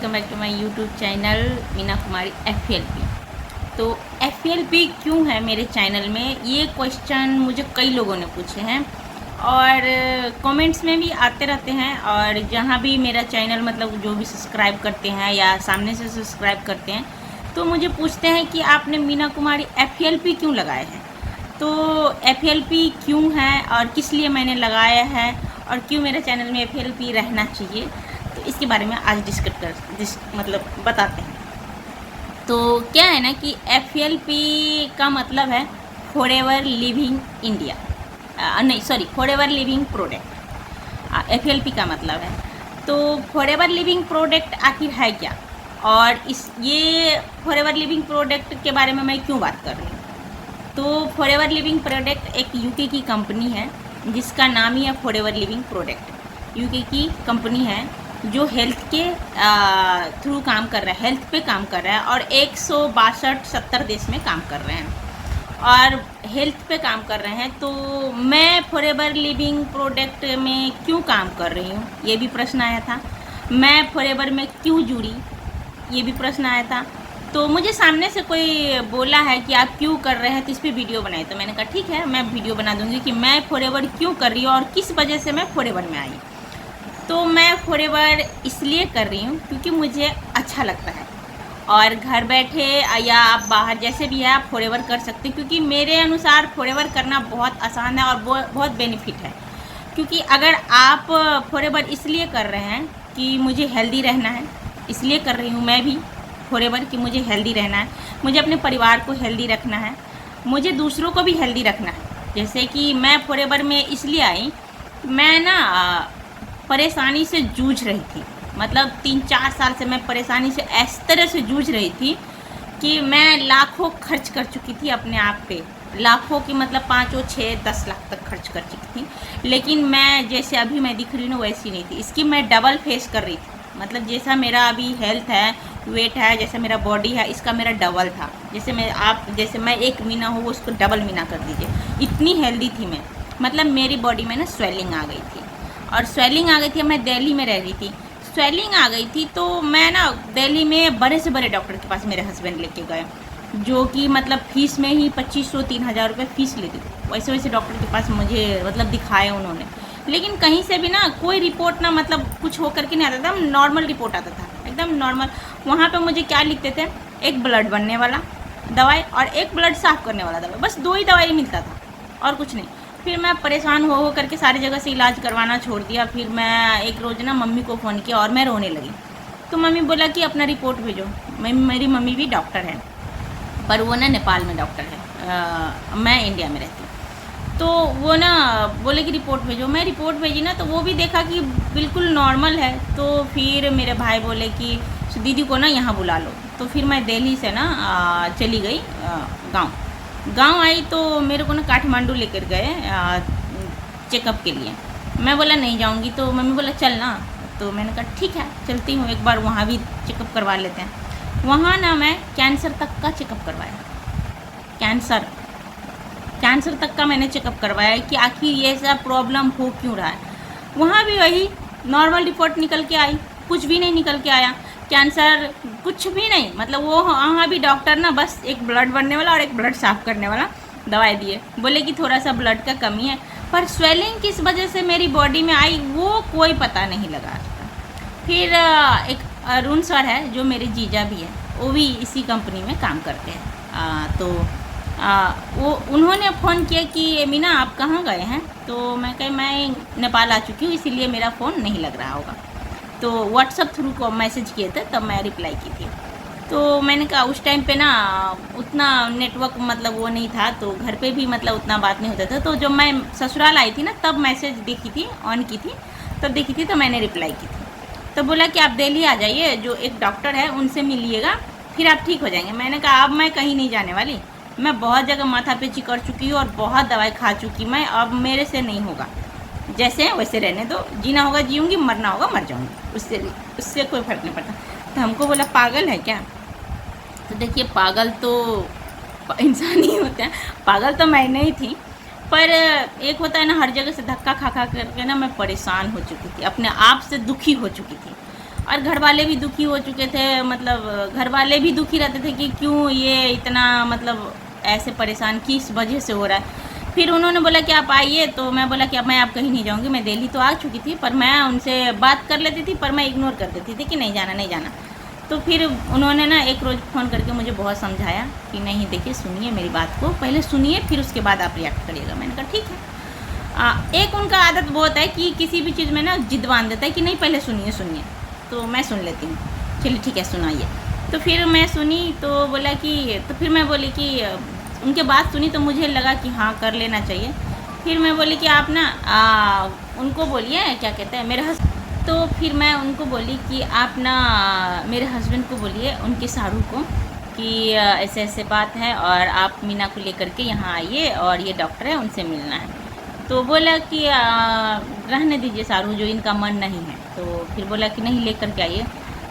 Welcome back to my YouTube channel Meena Kumari FLP। तो FLP क्यों है मेरे चैनल में, ये क्वेश्चन मुझे कई लोगों ने पूछे हैं और कमेंट्स में भी आते रहते हैं। और जहाँ भी मेरा चैनल मतलब जो भी सब्सक्राइब करते हैं या सामने से सब्सक्राइब करते हैं तो मुझे पूछते हैं कि आपने मीना कुमारी FLP क्यों लगाए हैं। तो FLP क्यों है और किस लिए मैंने लगाया है और क्यों मेरे चैनल में FLP रहना चाहिए, तो इसके बारे में आज मतलब बताते हैं। तो क्या है ना कि FLP का मतलब है फॉरएवर लिविंग इंडिया, नहीं sorry forever living product. FLP का मतलब है तो फॉरएवर लिविंग प्रोडक्ट आखिर है क्या, और ये फॉरएवर लिविंग प्रोडक्ट के बारे में मैं क्यों बात कर रही हूँ। तो फॉरएवर लिविंग प्रोडक्ट एक यूके की कंपनी है जिसका नाम ही है फॉरएवर लिविंग प्रोडक्ट। यूके की कंपनी है जो हेल्थ के थ्रू काम कर रहा है, हेल्थ पे काम कर रहा है और 162-70 देश में काम कर रहे हैं और हेल्थ पे काम कर रहे हैं। तो मैं फॉरएवर लिविंग प्रोडक्ट में क्यों काम कर रही हूँ, ये भी प्रश्न आया था। मैं फॉरएवर में क्यों जुड़ी, ये भी प्रश्न आया था। तो मुझे सामने से कोई बोला है कि आप क्यों कर रहे हैं तो इस पर वीडियो बनाए, तो मैंने कहा ठीक है मैं वीडियो बना दूंगी कि मैं फॉरएवर क्यों कर रही हूँ और किस वजह से मैं फॉरएवर में आई। तो मैं फॉरएवर इसलिए कर रही हूँ क्योंकि मुझे अच्छा लगता है और घर बैठे या आप बाहर जैसे भी है आप फॉरएवर कर सकते हैं, क्योंकि मेरे अनुसार फॉरएवर करना बहुत आसान है और बहुत बेनिफिट है। क्योंकि अगर आप फॉरएवर इसलिए कर रहे हैं कि मुझे हेल्दी रहना है, इसलिए कर रही हूँ मैं भी फॉरएवर कि मुझे हेल्दी रहना है, मुझे अपने परिवार को हेल्दी रखना है, मुझे दूसरों को भी हेल्दी रखना है। जैसे कि मैं फॉरएवर में इसलिए आई, मैं ना परेशानी से जूझ रही थी, मतलब 3-4 साल से मैं परेशानी से इस तरह से जूझ रही थी कि मैं लाखों खर्च कर चुकी थी अपने आप पे, लाखों की मतलब 5-6-10 लाख तक खर्च कर चुकी थी। लेकिन मैं जैसे अभी मैं दिख रही हूँ वैसी नहीं थी, इसकी मैं डबल फेस कर रही थी। मतलब जैसा मेरा अभी हेल्थ है, वेट है, जैसा मेरा बॉडी है, इसका मेरा डबल था। जैसे मैं एक मीना हूँ उसको डबल मीना कर दीजिए, इतनी हेल्दी थी मैं। मतलब मेरी बॉडी में ना स्वेलिंग आ गई थी और स्वेलिंग आ गई थी, मैं दिल्ली में रह रही थी, स्वेलिंग आ गई थी। तो मैं ना दिल्ली में बड़े से बड़े डॉक्टर के पास मेरे हस्बैंड लेके गए, जो कि मतलब फीस में ही 2500-3000 रुपये फ़ीस लेती थी। वैसे वैसे डॉक्टर के पास मुझे मतलब दिखाया उन्होंने, लेकिन कहीं से भी ना कोई रिपोर्ट ना मतलब कुछ हो करके नहीं आता था, एकदम नॉर्मल रिपोर्ट आता था, एकदम नॉर्मल। वहाँ पे मुझे क्या लिखते थे, एक ब्लड बनने वाला दवाई और एक ब्लड साफ़ करने वाला दवाई, बस 2 ही दवाई मिलता था और कुछ नहीं। फिर मैं परेशान हो करके सारी जगह से इलाज करवाना छोड़ दिया। फिर मैं एक रोज़ ना मम्मी को फ़ोन किया और मैं रोने लगी। तो मम्मी बोला कि अपना रिपोर्ट भेजो। मेरी मम्मी भी डॉक्टर है पर वो ना नेपाल में डॉक्टर है, मैं इंडिया में रहती हूँ। तो वो ना बोले कि रिपोर्ट भेजो। मैं रिपोर्ट भेजी ना तो वो भी देखा कि बिल्कुल नॉर्मल है। तो फिर मेरे भाई बोले कि दीदी को ना यहाँ बुला लो। तो फिर मैं दिल्ली से ना चली गई गांव आई। तो मेरे को ना काठमांडू लेकर गए चेकअप के लिए। मैं बोला नहीं जाऊंगी, तो मम्मी बोला चल ना। तो मैंने कहा ठीक है चलती हूँ, एक बार वहाँ भी चेकअप करवा लेते हैं। वहाँ ना मैं कैंसर तक का चेकअप करवाया, कैंसर तक का मैंने चेकअप करवाया कि आखिर ये सब प्रॉब्लम हो क्यों रहा है। वहाँ भी वही नॉर्मल रिपोर्ट निकल के आई, कुछ भी नहीं निकल के आया, कैंसर कुछ भी नहीं। मतलब वो वहाँ भी डॉक्टर ना बस एक ब्लड बनने वाला और एक ब्लड साफ़ करने वाला दवाई दिए, बोले कि थोड़ा सा ब्लड का कमी है, पर स्वेलिंग किस वजह से मेरी बॉडी में आई वो कोई पता नहीं लगा। फिर एक अरुण सर है जो मेरे जीजा भी है, वो भी इसी कंपनी में काम करते हैं। तो वो उन्होंने फ़ोन किया कि मीना आप कहाँ गए हैं। तो मैं कही मैं नेपाल आ चुकी हूँ, इसीलिए मेरा फ़ोन नहीं लग रहा होगा। तो व्हाट्सअप थ्रू को मैसेज किए थे तब मैं रिप्लाई की थी। तो मैंने कहा उस टाइम पे ना उतना नेटवर्क मतलब वो नहीं था, तो घर पे भी मतलब उतना बात नहीं होता था। तो जब मैं ससुराल आई थी ना तब मैसेज देखी थी, ऑन की थी, तब देखी थी तो मैंने रिप्लाई की थी। तो बोला कि आप दिल्ली आ जाइए, जो एक डॉक्टर है उनसे मिलिएगा, फिर आप ठीक हो जाएंगे। मैंने कहा अब मैं कहीं नहीं जाने वाली, मैं बहुत जगह माथा पेची कर चुकी हूँ और बहुत दवाई खा चुकी मैं, अब मेरे से नहीं होगा, जैसे है वैसे रहने दो, जीना होगा जीऊँगी, मरना होगा मर जाऊँगी, उससे कोई फ़र्क नहीं पड़ता। तो हमको बोला पागल है क्या। तो देखिए पागल तो इंसान ही होते हैं, पागल तो मैं नहीं थी, पर एक होता है ना हर जगह से धक्का खा खा करके ना मैं परेशान हो चुकी थी, अपने आप से दुखी हो चुकी थी। और घर वाले भी दुखी हो चुके थे, मतलब घर वाले भी दुखी रहते थे कि क्यों ये इतना मतलब ऐसे परेशान किस वजह से हो रहा है। फिर उन्होंने बोला कि आप आइए, तो मैं बोला कि अब मैं आप कहीं नहीं जाऊँगी, मैं दिल्ली तो आ चुकी थी, पर मैं उनसे बात कर लेती थी, पर मैं इग्नोर कर देती थी कि नहीं जाना नहीं जाना। तो फिर उन्होंने ना एक रोज़ फ़ोन करके मुझे बहुत समझाया कि नहीं देखिए सुनिए मेरी बात को, पहले सुनिए फिर उसके बाद आप रिएक्ट करिएगा। मैंने कहा ठीक है। एक उनका आदत बहुत है कि किसी भी चीज़ में ना जिद बांध देता है कि नहीं पहले सुनिए सुनिए, तो मैं सुन लेती हूँ, चलिए ठीक है सुनाइए। तो फिर मैं सुनी तो बोला कि, तो फिर मैं बोली कि उनके बात सुनी तो मुझे लगा कि हाँ कर लेना चाहिए। फिर मैं बोली कि आप ना उनको बोलिए क्या कहते हैं मेरे तो फिर मैं उनको बोली कि आप ना मेरे हस्बैंड को बोलिए, उनके सारू को, कि ऐसे ऐसे बात है और आप मीना को लेकर के यहाँ आइए और ये डॉक्टर है उनसे मिलना है। तो बोला कि रहने दीजिए सारू, जो इनका मन नहीं है। तो फिर बोला कि नहीं लेकर के आइए।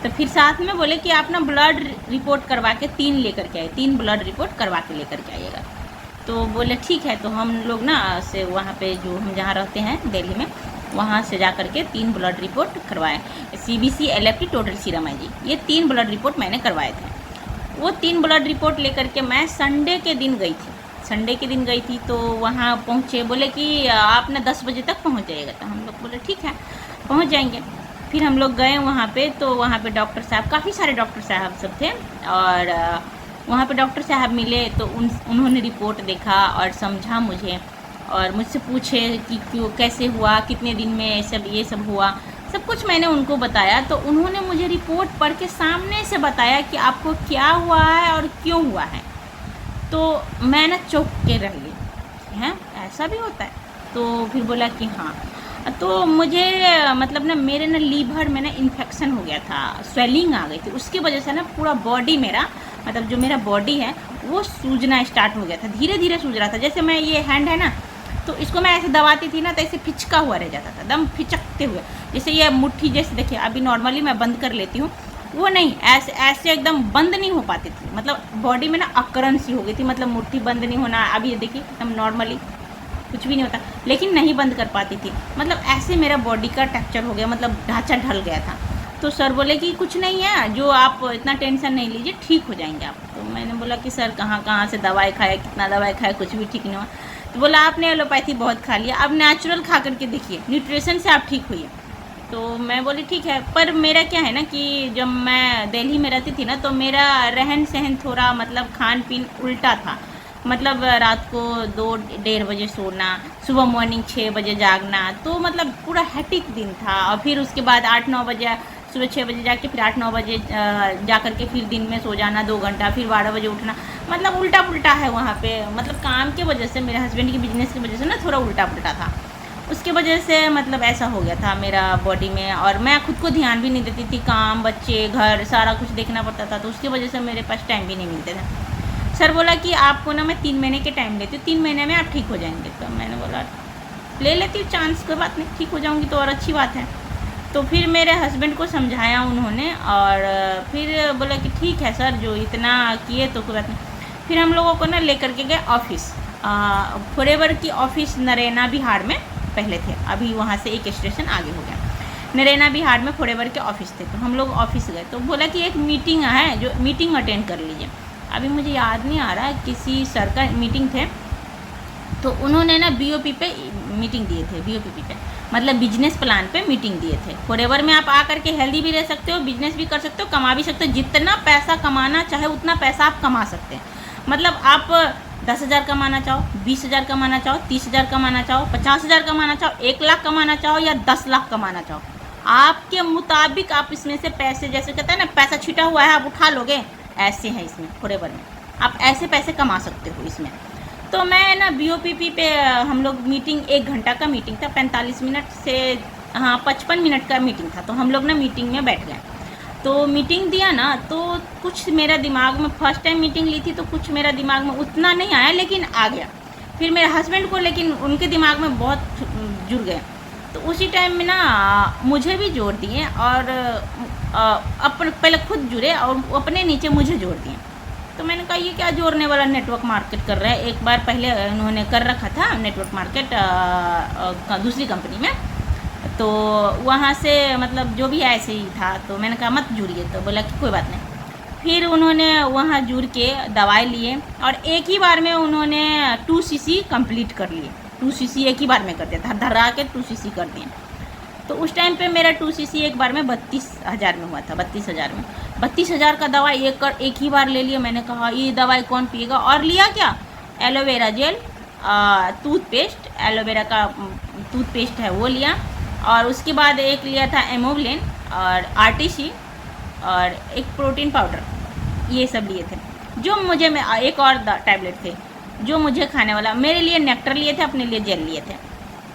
तो फिर साथ में बोले कि आप ना ब्लड रिपोर्ट करवा के 3 लेकर के आइए, 3 ब्लड रिपोर्ट करवा के लेकर के आइएगा। तो बोले ठीक है। तो हम लोग ना से वहाँ पे जो हम जहाँ रहते हैं दिल्ली में, वहाँ से जा करके 3 ब्लड रिपोर्ट करवाए, CBC, LFT, टोटल सीरम है जी, ये 3 ब्लड रिपोर्ट मैंने करवाए थे। वो 3 ब्लड रिपोर्ट लेकर के मैं संडे के दिन गई थी। तो वहाँ पहुँचे, बोले कि आप ना 10 बजे तक पहुँच जाइएगा। तो हम लोग बोले ठीक है पहुँच जाएंगे। फिर हम लोग गए वहाँ पे, तो वहाँ पे डॉक्टर साहब, काफ़ी सारे डॉक्टर साहब सब थे, और वहाँ पे डॉक्टर साहब मिले। तो उन्होंने रिपोर्ट देखा और समझा मुझे, और मुझसे पूछे कि क्यों कैसे हुआ, कितने दिन में ये सब हुआ, सब कुछ मैंने उनको बताया। तो उन्होंने मुझे रिपोर्ट पढ़ के सामने से बताया कि आपको क्या हुआ है और क्यों हुआ है। तो मैं ना चौंक के रह गई, हैं ऐसा भी होता है। तो फिर बोला कि हाँ। तो मुझे मतलब ना मेरे ना लीवर में ना इन्फेक्शन हो गया था, स्वेलिंग आ गई थी, उसकी वजह से ना पूरा बॉडी मेरा, मतलब जो मेरा बॉडी है वो सूजना स्टार्ट हो गया था, धीरे धीरे सूज रहा था। जैसे मैं ये हैंड है ना, तो इसको मैं ऐसे दबाती थी ना, तो ऐसे फिचका हुआ रह जाता था, दम फिचकते हुए। जैसे ये मुट्ठी, जैसे देखिए अभी नॉर्मली मैं बंद कर लेती हूँ, वो नहीं, ऐसे एकदम बंद नहीं हो पाती थी, मतलब बॉडी में ना अकरन सी हो गई थी, मतलब मुट्ठी बंद नहीं होना। अभी ये देखिए एकदम नॉर्मली कुछ भी नहीं होता, लेकिन नहीं बंद कर पाती थी, मतलब ऐसे मेरा बॉडी का टेक्सचर हो गया, मतलब ढांचा ढल गया था। तो सर बोले कि कुछ नहीं है, जो आप इतना टेंशन नहीं लीजिए, ठीक हो जाएंगे आप। तो मैंने बोला कि सर कहाँ से दवाई खाए, कितना दवाई खाए, कुछ भी ठीक नहीं हुआ। तो बोला आपने एलोपैथी बहुत खा लिया, अब नेचुरल खा करके देखिए, न्यूट्रिशन से आप ठीक हुई। तो मैं बोली ठीक है। पर मेरा क्या है ना कि जब मैं दिल्ली में रहती थी ना, तो मेरा रहन सहन थोड़ा मतलब खान पीन उल्टा था, मतलब रात को 2-1:30 बजे सोना, सुबह मॉर्निंग 6 बजे जागना, तो मतलब पूरा हैटिक दिन था। और फिर उसके बाद 8-9 बजे, सुबह 6 बजे जाके फिर 8-9 बजे जा करके फिर दिन में सो जाना 2 घंटा, फिर 12 बजे उठना, मतलब उल्टा पुल्टा है वहाँ पे। मतलब काम की वजह से, मेरे हस्बैंड की बिजनेस की वजह से ना थोड़ा उल्टा पुल्टा था, उसकी वजह से मतलब ऐसा हो गया था मेरा बॉडी में। और मैं खुद को ध्यान भी नहीं देती थी, काम, बच्चे, घर, सारा कुछ देखना पड़ता था, तो उसकी वजह से मेरे पास टाइम भी नहीं मिलते थे। सर बोला कि आपको ना मैं 3 महीने के टाइम लेती हूँ, 3 महीने में आप ठीक हो जाएंगे। तो मैंने बोला ले लेती हूँ चांस, कोई बात नहीं, ठीक हो जाऊँगी तो और अच्छी बात है। तो फिर मेरे हस्बैंड को समझाया उन्होंने, और फिर बोला कि ठीक है सर, जो इतना किए तो कोई बात नहीं। फिर हम लोगों को ना लेकर के गए ऑफिस, फॉरएवर की ऑफिस नरेना बिहार में पहले थे, अभी वहाँ से एक स्टेशन आगे हो गया। नरेना बिहार में फॉरएवर के ऑफिस थे, तो हम लोग ऑफिस गए। तो बोला कि एक मीटिंग है, जो मीटिंग अटेंड कर लीजिए। अभी मुझे याद नहीं आ रहा, किसी सर का मीटिंग थे, तो उन्होंने ना BOP पे मीटिंग दिए थे, BOP पे मतलब बिजनेस प्लान पे मीटिंग दिए थे। फॉरएवर में आप आ करके हेल्दी भी रह सकते हो, बिजनेस भी कर सकते हो, कमा भी सकते हो, जितना पैसा कमाना चाहे उतना पैसा आप कमा सकते हैं। मतलब आप 10,000 कमाना चाहो, 20,000 कमाना चाहो, 30,000 कमाना चाहो, 50,000 कमाना चाहो, 1 लाख कमाना चाहो या 10 लाख कमाना चाहो, आपके मुताबिक आप इसमें से पैसे, जैसे कहते हैं ना पैसा छिटा हुआ है आप उठा लोगे, ऐसे हैं इसमें फॉरएवर में, आप ऐसे पैसे कमा सकते हो इसमें। तो मैं ना BOP पे हम लोग मीटिंग, 1 घंटा का मीटिंग था, 45 मिनट से 55 मिनट का मीटिंग था। तो हम लोग ना मीटिंग में बैठ गए, तो मीटिंग दिया ना, तो कुछ मेरा दिमाग में, फर्स्ट टाइम मीटिंग ली थी तो कुछ मेरा दिमाग में उतना नहीं आया, लेकिन आ गया। फिर मेरे हस्बैंड को, लेकिन उनके दिमाग में बहुत जुड़ गया। तो उसी टाइम में ना मुझे भी जोड़ दिए, और पहले खुद जुड़े और अपने नीचे मुझे जोड़ दिए। तो मैंने कहा ये क्या जोड़ने वाला नेटवर्क मार्केट कर रहा है। एक बार पहले उन्होंने कर रखा था नेटवर्क मार्केट दूसरी कंपनी में, तो वहाँ से मतलब जो भी ऐसे ही था, तो मैंने कहा मत जुड़िए, तो बोला कि कोई बात नहीं। फिर उन्होंने वहाँ जुड़ के दवाई लिए और एक ही बार में उन्होंने 2 सीसी कंप्लीट कर लिए। 2 सीसी एक ही बार में कर दिया, धर धरा के 2 सीसी कर दिए। तो उस टाइम पे मेरा 2 सीसी एक बार में 32,000 में हुआ था, 32,000 में। 32,000 का दवा एक ही बार ले लिया। मैंने कहा ये दवाई कौन पिएगा, और लिया क्या, एलोवेरा जेल, टूथपेस्ट, एलोवेरा का टूथपेस्ट है वो लिया, और उसके बाद एक लिया था एमोग्लिन और आरटीसी और एक प्रोटीन पाउडर, ये सब लिए थे। जो मुझे में एक और टैबलेट थे जो मुझे खाने वाला, मेरे लिए नेक्टर लिए थे, अपने लिए जेल लिए थे।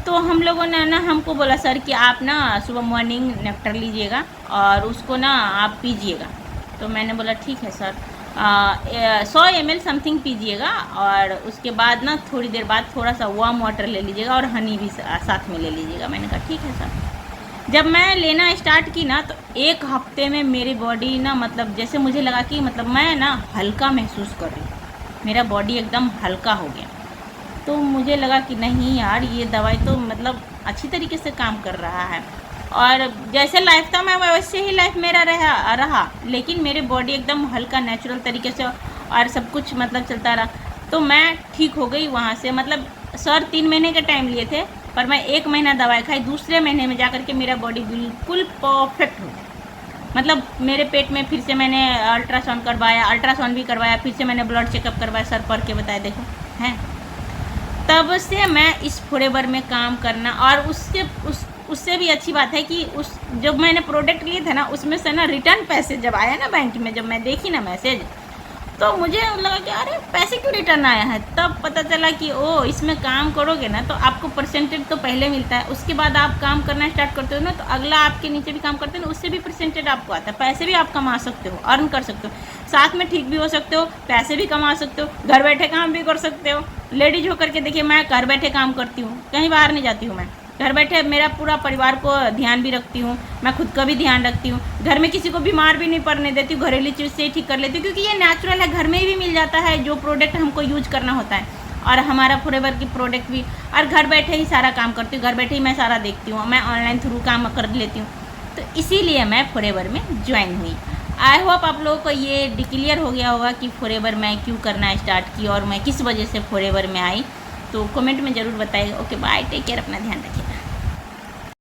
तो हम लोगों ने ना, हमको बोला सर कि आप ना सुबह मॉर्निंग नेक्टर लीजिएगा और उसको ना आप पीजिएगा। तो मैंने बोला ठीक है सर, 100 ml समथिंग पीजिएगा और उसके बाद ना थोड़ी देर बाद थोड़ा सा वार्म वाटर ले लीजिएगा और हनी भी साथ में ले लीजिएगा। मैंने कहा ठीक है सर। जब मैं लेना स्टार्ट की ना, तो एक हफ्ते में मेरी बॉडी ना, मतलब जैसे मुझे लगा कि मतलब मैं ना हल्का महसूस कर रही हूँ, मेरा बॉडी एकदम हल्का हो गया। तो मुझे लगा कि नहीं यार, ये दवाई तो मतलब अच्छी तरीके से काम कर रहा है। और जैसे लाइफ था मैं वैसे ही लाइफ मेरा रहा, लेकिन मेरे बॉडी एकदम हल्का नेचुरल तरीके से और सब कुछ मतलब चलता रहा। तो मैं ठीक हो गई वहाँ से। मतलब सर 3 महीने का टाइम लिए थे, पर मैं 1 महीना दवाई खाई, दूसरे महीने में जाकर के मेरा बॉडी बिल्कुल परफेक्ट हो गया। मतलब मेरे पेट में फिर से मैंने अल्ट्रासाउंड भी करवाया, फिर से मैंने ब्लड चेकअप करवाया, सर पढ़ के बताया देखो हैं। तब से मैं इस फॉरएवर में काम करना, और उससे भी अच्छी बात है कि जब मैंने प्रोडक्ट लिए थे ना, उसमें से ना रिटर्न पैसे जब आया ना बैंक में, जब मैं देखी ना मैसेज, तो मुझे लगा कि अरे पैसे क्यों रिटर्न आया है। तब पता चला कि ओ, इसमें काम करोगे ना तो आपको परसेंटेज तो पहले मिलता है, उसके बाद आप काम करना स्टार्ट करते हो ना, तो अगला आपके नीचे भी काम करते हो ना, उससे भी परसेंटेज आपको आता है, पैसे भी आप कमा सकते हो, अर्न कर सकते हो, साथ में ठीक भी हो सकते हो, पैसे भी कमा सकते हो, घर बैठे काम भी कर सकते हो। लेडीज होकर के देखिए, मैं घर बैठे काम करती हूँ, कहीं बाहर नहीं जाती हूँ, मैं घर बैठे मेरा पूरा परिवार को ध्यान भी रखती हूँ, मैं खुद का भी ध्यान रखती हूँ, घर में किसी को बीमार भी नहीं पड़ने देती हूँ, घरेलू चीज़ से ही ठीक कर लेती हूँ, क्योंकि ये नेचुरल है, घर में भी मिल जाता है जो प्रोडक्ट हमको यूज करना होता है, और हमारा फॉरएवर की प्रोडक्ट भी, और घर बैठे ही सारा काम करती हूँ, घर बैठे ही मैं सारा देखती हूँ, मैं ऑनलाइन थ्रू काम कर लेती हूँ। तो इसीलिए मैं फॉरएवर में ज्वाइन हुई। आई होप आप लोगों को ये क्लियर हो गया होगा कि फॉरएवर मैं क्यों करना स्टार्ट की और मैं किस वजह से फॉरएवर में आई। तो कमेंट में ज़रूर बताइएगा। ओके बाय, टेक केयर, अपना ध्यान रखिए।